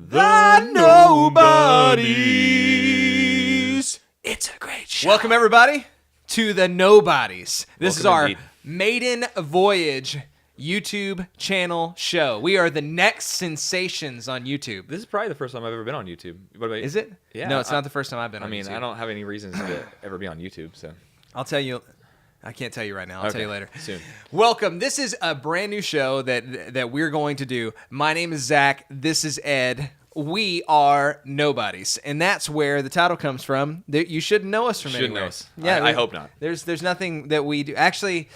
The Nobodies. It's a great show. Welcome, everybody, to the Nobodies. This is our maiden voyage YouTube channel show. We are the next sensations on YouTube. This is probably the first time I've ever been on YouTube. Is it? Yeah. No, it's not the first time I've been on YouTube. I mean, I don't have any reasons to ever be on YouTube, so. I'll tell you. I can't tell you right now. I'll tell you later. Soon. Welcome. This is a brand new show that we're going to do. My name is Zach. This is Ed. We are Nobodies, and that's where the title comes from. You shouldn't know us from anywhere. Know us. Yeah, I hope not. There's nothing that we do. Actually,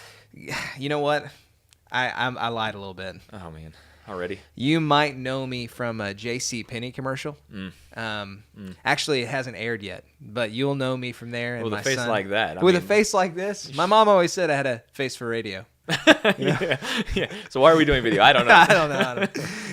you know what? I lied a little bit. Oh man, already. You might know me from a J.C. Penney commercial. Actually, it hasn't aired yet, but you'll know me from there. With a face like that. With a face like this. My mom always said I had a face for radio. Yeah. So why are we doing video? I don't know. I don't know.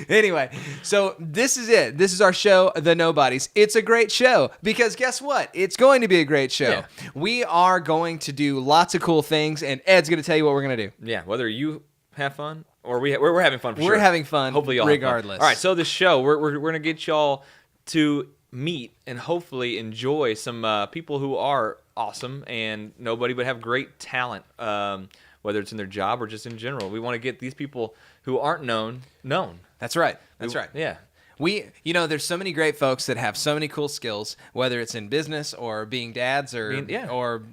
Anyway, so this is it. This is our show, The Nobodies. It's a great show because guess what? It's going to be a great show. Yeah. We are going to do lots of cool things, and Ed's going to tell you what we're going to do. Yeah, whether you have fun or we're having fun for sure. We're having fun. Hopefully y'all regardless. Have fun. All right, so this show, we're going to get y'all to meet and hopefully enjoy some people who are awesome and nobody but have great talent. Whether it's in their job or just in general. We want to get these people who aren't known. That's right. That's right. Yeah. There's so many great folks that have so many cool skills, whether it's in business or being dads or being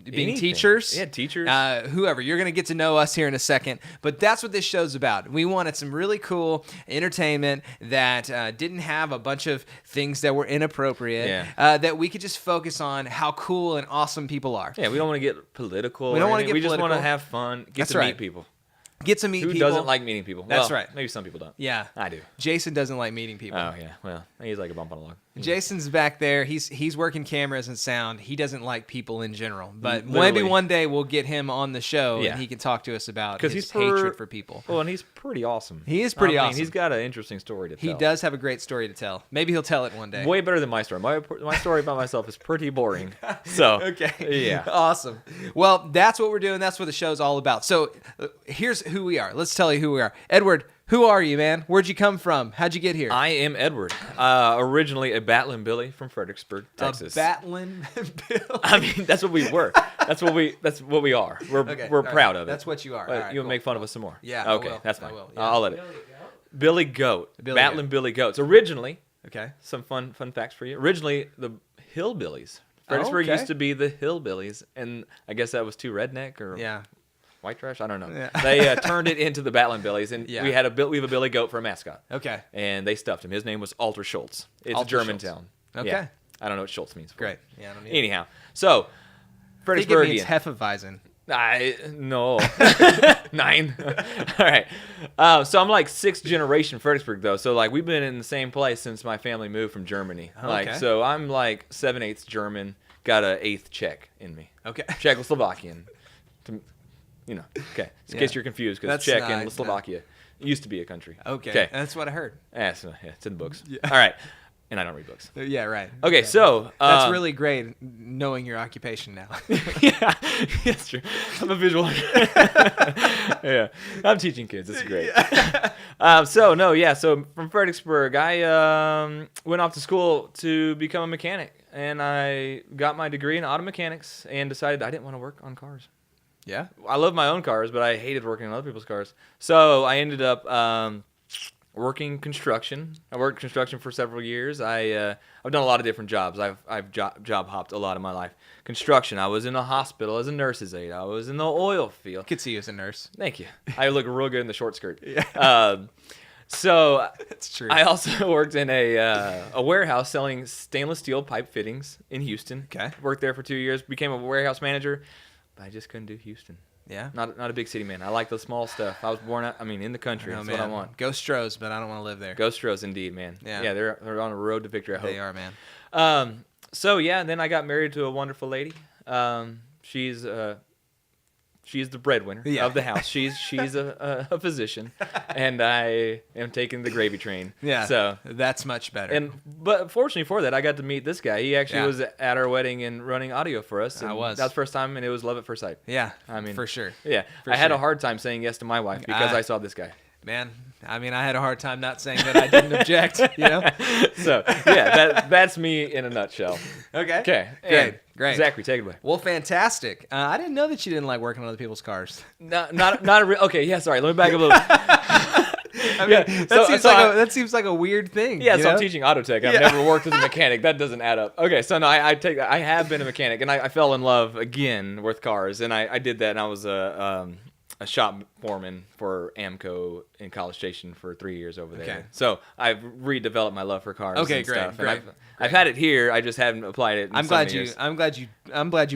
anything. teachers. Yeah, teachers. Whoever. You're going to get to know us here in a second. But that's what this show's about. We wanted some really cool entertainment that didn't have a bunch of things that were inappropriate, that we could just focus on how cool and awesome people are. Yeah, we don't want to get political. We don't want to get We political. just want to have fun, get That's to right. meet people. Get to meet Who people. doesn't like meeting people? That's well, right. Maybe some people don't. Yeah. I do. Jason doesn't like meeting people. Oh, yeah. Well, he's like a bump on a log. Jason's back there. He's working cameras and sound. He doesn't like people in general. But Literally. maybe one day we'll get him on the show and he can talk to us about his hatred for people. Well, and he's pretty awesome. He is pretty awesome. He's got an interesting story to tell. He does have a great story to tell. Maybe he'll tell it one day. Way better than my story. My story about myself is pretty boring. So okay. Yeah. Awesome. Well, that's what we're doing. That's what the show's all about. So here's who we are. Let's tell you who we are. Edward, who are you, man? Where'd you come from? How'd you get here? I am Edward. Originally a Batlin Billy from Fredericksburg, Texas. A Batlin Billy. I mean, that's what we were. That's what we are. We're proud of it. That's what you are. Right, you'll make fun of us some more. Yeah. Okay, I will. that's fine. I will. Yeah. I'll let it. Billy Goat. Batlin Goat. Billy Goats. Originally, Okay. some fun facts for you. Originally, the Hillbillies. Fredericksburg used to be the Hillbillies, and I guess that was too redneck or white trash. I don't know. Yeah. They turned it into the Batlin Billies, and we have a Billy Goat for a mascot. Okay. And they stuffed him. His name was Alter Schultz. It's Alter Germantown. Schultz. Okay. Yeah. I don't know what Schultz means. Great. Yeah. I don't need Anyhow, so I think it means Fredericksburgian. Hefeweizen. No. 9. All right. So I'm like 6th generation Fredericksburg though. So like we've been in the same place since my family moved from Germany. Okay. So I'm like 7/8 German, got a 8th Czech in me. Okay. Czechoslovakian. Okay. In case you're confused, because Czech and Slovakia used to be a country. Okay. That's what I heard. It's in the books. Yeah. All right. And I don't read books. Yeah, right. Okay, so that's really great knowing your occupation now. Yeah, that's true. I'm a visual. Yeah, I'm teaching kids. This is great. So from Fredericksburg, I went off to school to become a mechanic, and I got my degree in auto mechanics, and decided I didn't want to work on cars. Yeah. I love my own cars, but I hated working on other people's cars. So I ended up working construction. I worked construction for several years. I've done a lot of different jobs. I've job hopped a lot of my life. Construction. I was in a hospital as a nurse's aide. I was in the oil field. Could see you as a nurse. Thank you. I look real good in the short skirt. Yeah. So that's true. I also worked in a warehouse selling stainless steel pipe fittings in Houston. Okay. Worked there for 2 years. Became a warehouse manager. But I just couldn't do Houston. Yeah. Not a big city man. I like the small stuff. I was born in the country. That's what I want. Go Stros, but I don't want to live there. Go Stros, indeed, man. Yeah, they're on a road to victory, I hope. They are, man. And then I got married to a wonderful lady. She's She's the breadwinner of the house. She's a physician, and I am taking the gravy train. Yeah, so that's much better. But fortunately for that, I got to meet this guy. He actually was at our wedding and running audio for us. I was. That was the first time, and it was love at first sight. Yeah, I mean, for sure. Yeah, I had a hard time saying yes to my wife because I saw this guy. Man, I mean, I had a hard time not saying that I didn't object, So, yeah, that's me in a nutshell. Okay. Great. Zachary, take it away. Well, fantastic. I didn't know that you didn't like working on other people's cars. Not a real. Okay, yeah, sorry. Let me back up a little. I mean, that seems like a weird thing. Yeah, so I'm teaching auto tech. I've never worked as a mechanic. That doesn't add up. Okay, so no, I have been a mechanic, and I fell in love again with cars, and I did that, and I was a shop foreman for Amco in College Station for 3 years over there. Okay. So I've redeveloped my love for cars. Okay, and great, stuff. great. And I've had it here. I just haven't applied it. I'm glad you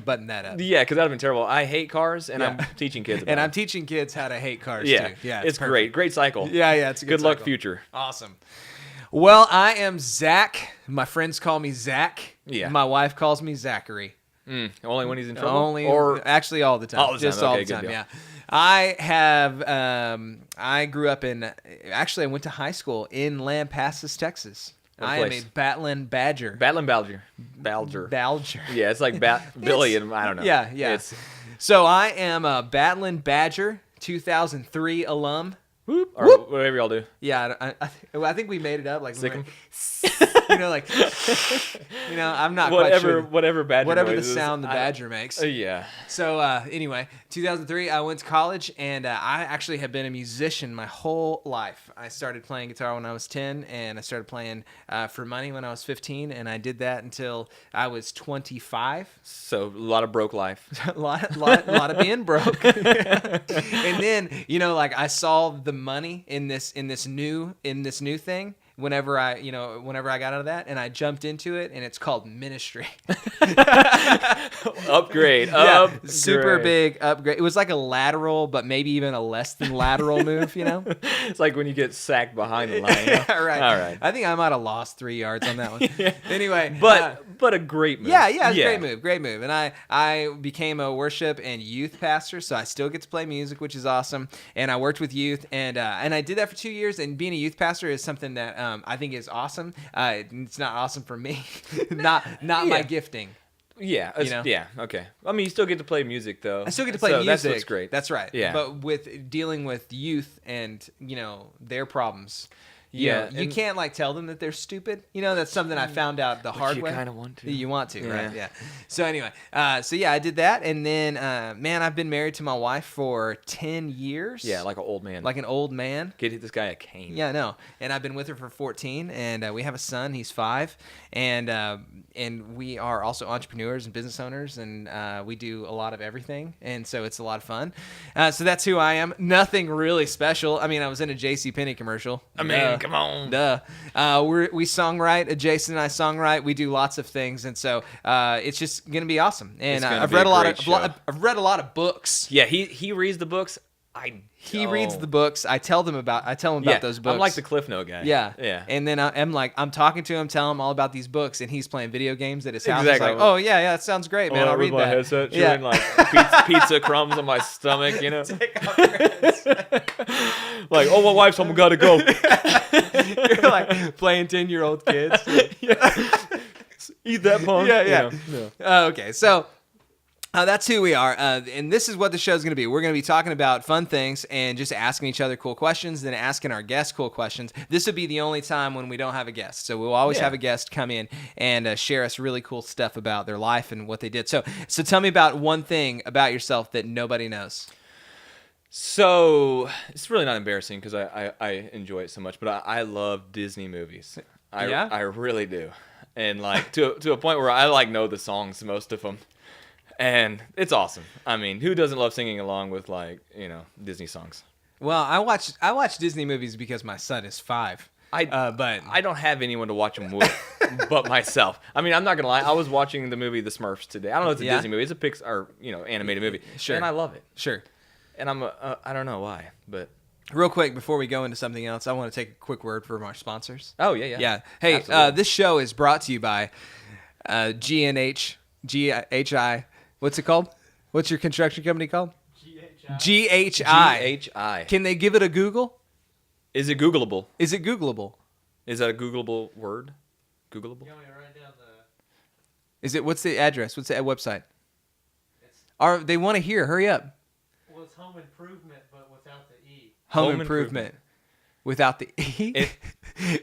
buttoned that up. Yeah, because that would have been terrible. I hate cars, and I'm teaching kids. And I'm teaching kids how to hate cars too. Yeah, it's great. Great cycle. Yeah, it's a good luck future. Awesome. Well, I am Zach. My friends call me Zach. Yeah. My wife calls me Zachary. Only when he's in trouble? Actually all the time. All the time. Just all the time, yeah. I grew up actually I went to high school in Lampasas, Texas. I am a Batlin Badger. Balger. Yeah, it's like Billy and I don't know. Yeah. So I am a Batlin Badger, 2003 alum. Whoop. Or whatever y'all do. Yeah, I think we made it up. Like, Sick 'em. I'm not quite sure. Whatever the sound the badger makes. Yeah. So anyway, 2003, I went to college, and I actually have been a musician my whole life. I started playing guitar when I was 10, and I started playing for money when I was 15, and I did that until I was 25. So a lot of broke life. a lot of being broke. And then I saw the money in this new thing. Whenever I got out of that, and I jumped into it, and it's called ministry. Upgrade. Super big upgrade. It was like a lateral, but maybe even a less than lateral move, It's like when you get sacked behind the line. Yeah, right. All right. I think I might have lost 3 yards on that one. Yeah. Anyway. But a great move. Yeah, it's great move. And I became a worship and youth pastor, so I still get to play music, which is awesome. And I worked with youth, and I did that for 2 years, and being a youth pastor is something that I think is awesome. It's not awesome for me, not my gifting. Yeah, yeah, okay. I mean, you still get to play music though. I still get to play music. That's what's great. That's right. Yeah. But with dealing with youth and their problems. Yeah, you can't tell them that they're stupid. That's something I found out the hard way. You kind of want to. You want to, right? Yeah. So anyway, I did that, and then I've been married to my wife for 10 years. Yeah, like an old man. Like an old man. Get this guy a cane. Yeah, I know. And I've been with her for 14, and we have a son. He's 5, and we are also entrepreneurs and business owners, and we do a lot of everything, and so it's a lot of fun. So that's who I am. Nothing really special. I mean, I was in a JCPenney commercial. Come on. Duh. We songwrite. Jason and I songwrite. We do lots of things, and so it's just gonna be awesome. And I've read a lot of books. Yeah, he reads the books. He reads the books. I tell him about those books. I'm like the Cliff Note guy. Yeah. And then I'm talking to him, telling him all about these books, and he's playing video games at his house. Exactly. He's like, oh yeah, that sounds great, man. I'll read that. Headset, chewing pizza crumbs on my stomach, Like, oh, my wife's home, gotta go. You're like playing 10-year-old kids. Eat that punk. Yeah. Okay, so. That's who we are, and this is what the show's going to be. We're going to be talking about fun things and just asking each other cool questions, then asking our guests cool questions. This would be the only time when we don't have a guest, so we'll always have a guest come in and share us really cool stuff about their life and what they did. So tell me about one thing about yourself that nobody knows. So it's really not embarrassing because I enjoy it so much, but I love Disney movies. I really do, and to a point where I know the songs, most of them. And it's awesome. I mean, who doesn't love singing along with Disney songs? Well, I watch Disney movies because my son is 5. But I don't have anyone to watch them with but myself. I mean, I'm not gonna lie. I was watching the movie The Smurfs today. I don't know if it's a Disney movie. It's a Pixar, animated movie. Sure. And I love it. Sure. And I don't know why, but. Real quick, before we go into something else, I want to take a quick word from our sponsors. Oh, yeah. Yeah. Hey, this show is brought to you by GNH, GHI. What's it called? What's your construction company called? GHI. GHI. Can they give it a Google? Is it Googleable? Is that a Googleable word? Googleable? You want me to write down What's the address? What's the website? They want to hear. Hurry up. Well, it's Home Improvement, but without the E. Home Improvement. without the E.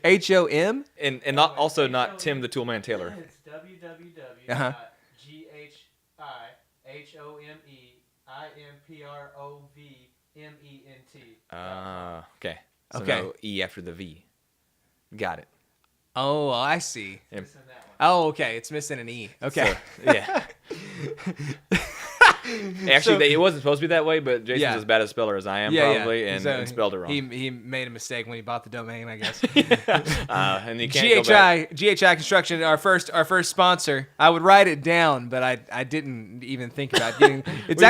HOM. And not also not Tim the Toolman Taylor. It's www.GHIHOMEIMPROVMENT. Okay. So Okay. no E after the V. Got it. Oh, I see. Yeah. Oh, okay. It's missing an E. Okay. So, yeah. Actually, it wasn't supposed to be that way, but Jason's Yeah. as bad a speller as I am, probably, yeah. and, So and spelled it wrong. He made a mistake when he bought the domain, I guess. And you can't go back. GHI Construction, our first sponsor. I would write it down, but I didn't even think about getting. It's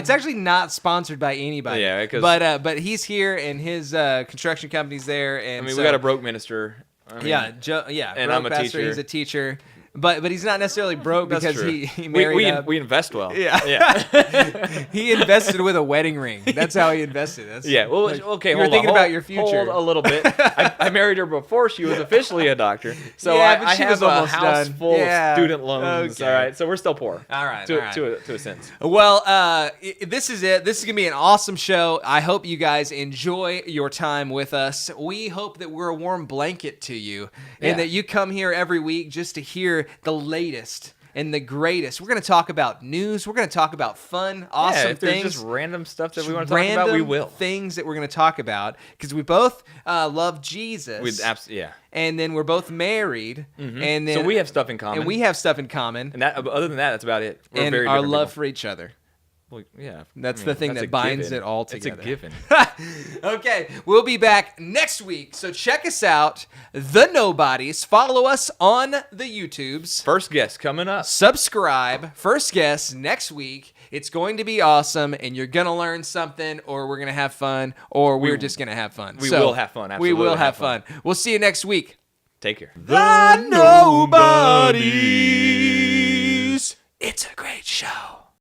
actually not sponsored by anybody. Yeah, but he's here and his construction company's there, and we got a broke minister. And and I'm a pastor, teacher. He's a teacher. But he's not necessarily broke That's because true. he married up. We invest well. Yeah. He invested with a wedding ring. That's how he invested. Well, okay. You were thinking about your future. Hold a little bit. I married her before she was officially a doctor, so Yeah, but I she have was a almost house done. full Yeah. of student loans. Okay. All right, so we're still poor. All right. To a sense. Well, this is it. This is going to be an awesome show. I hope you guys enjoy your time with us. We hope that we're a warm blanket to you and that you come here every week just to hear the latest and the greatest. We're going to talk about news. We're going to talk about fun, awesome if there's things. just random stuff that we want to talk about, we will. Things that we're going to talk about because we both love Jesus. Yeah. And then we're both married. Mm-hmm. And then so we have stuff in common. And we have stuff in common. And that, other than that, that's about it. We're and very our different love people. for each other. Well, yeah. That's the thing that's that a binds given. it all together. It's a given. Okay, we'll be back next week. So check us out, The Nobodies. Follow us on the YouTubes. First guest coming up. Subscribe. First guest next week. It's going to be awesome, and you're going to learn something, or we're going to have fun, or we're just going to have fun. We will have fun. We will Absolutely have fun. We'll see you next week. Take care. The Nobodies.